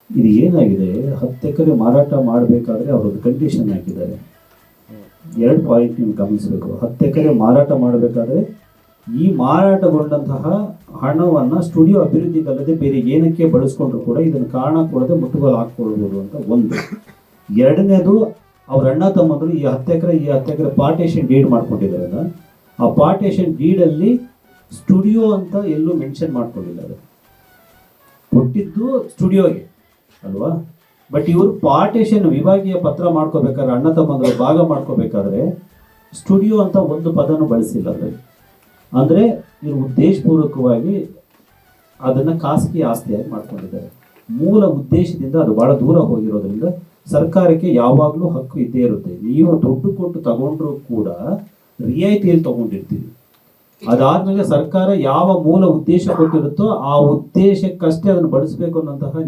ಇದು ಏನಾಗಿದೆ, 10 ಎಕರೆ ಮಾರಾಟ ಮಾಡಬೇಕಾದ್ರೆ ಅವರೊಂದು ಕಂಡೀಷನ್ ಹಾಕಿದ್ದಾರೆ. 2 ಪಾಯಿಂಟ್ ನೀವು ಗಮನಿಸಬೇಕು. 10 ಎಕರೆ ಮಾರಾಟ ಮಾಡಬೇಕಾದ್ರೆ ಈ ಮಾರಾಟಗೊಂಡಂತಹ ಹಣವನ್ನು ಸ್ಟುಡಿಯೋ ಅಭಿವೃದ್ಧಿಗಲ್ಲದೆ ಬೇರೆ ಏನಕ್ಕೆ ಬಳಸ್ಕೊಂಡ್ರು ಕೂಡ ಇದನ್ನು ಕಾರಣ ಕೊಡದೆ ಮುಟ್ಟುಗೋಲು ಹಾಕ್ಕೊಳ್ಬೋದು ಅಂತ ಒಂದು. ಎರಡನೇದು, ಅವ್ರ ಅಣ್ಣ ತಮ್ಮಂದರು ಈ 10 ಎಕರೆ ಪಾರ್ಟೇಷನ್ ಡೀಡ್ ಮಾಡ್ಕೊಂಡಿದ್ದಾರಲ್ಲ, ಆ ಪಾರ್ಟೇಷನ್ ಡೀಡಲ್ಲಿ ಸ್ಟುಡಿಯೋ ಅಂತ ಎಲ್ಲೂ ಮೆನ್ಷನ್ ಮಾಡ್ಕೊಂಡಿದ್ದಾರೆ. ಕೊಟ್ಟಿದ್ದು ಸ್ಟುಡಿಯೋಗೆ ಅಲ್ವಾ, ಬಟ್ ಇವರು ಪಾರ್ಟೇಷನ್ ವಿಭಾಗೀಯ ಪತ್ರ ಮಾಡ್ಕೋಬೇಕಾದ್ರೆ, ಅಣ್ಣ ತಮ್ಮಂದರು ಭಾಗ ಮಾಡ್ಕೋಬೇಕಾದ್ರೆ ಸ್ಟುಡಿಯೋ ಅಂತ ಒಂದು ಪದನೂ ಬಳಸಿಲ್ಲ ಅದರಲ್ಲಿ. ಅಂದರೆ ಇವರು ಉದ್ದೇಶಪೂರ್ವಕವಾಗಿ ಅದನ್ನು ಖಾಸಗಿ ಆಸ್ತಿಯಾಗಿ ಮಾಡ್ಕೊಂಡಿದ್ದಾರೆ. ಮೂಲ ಉದ್ದೇಶದಿಂದ ಅದು ಭಾಳ ದೂರ ಹೋಗಿರೋದ್ರಿಂದ ಸರ್ಕಾರಕ್ಕೆ ಯಾವಾಗಲೂ ಹಕ್ಕು ಇದ್ದೇ ಇರುತ್ತೆ. ನೀವು ದುಡ್ಡು ಕೊಟ್ಟು ತಗೊಂಡ್ರೂ ಕೂಡ ರಿಯಾಯಿತಿಯಲ್ಲಿ ತಗೊಂಡಿರ್ತೀವಿ. ಅದಾದ್ಮೇಲೆ ಸರ್ಕಾರ ಯಾವ ಮೂಲ ಉದ್ದೇಶ ಕೊಟ್ಟಿರುತ್ತೋ ಆ ಉದ್ದೇಶಕ್ಕಷ್ಟೇ ಅದನ್ನು ಬಳಸಬೇಕು ಅನ್ನೋಂತಹ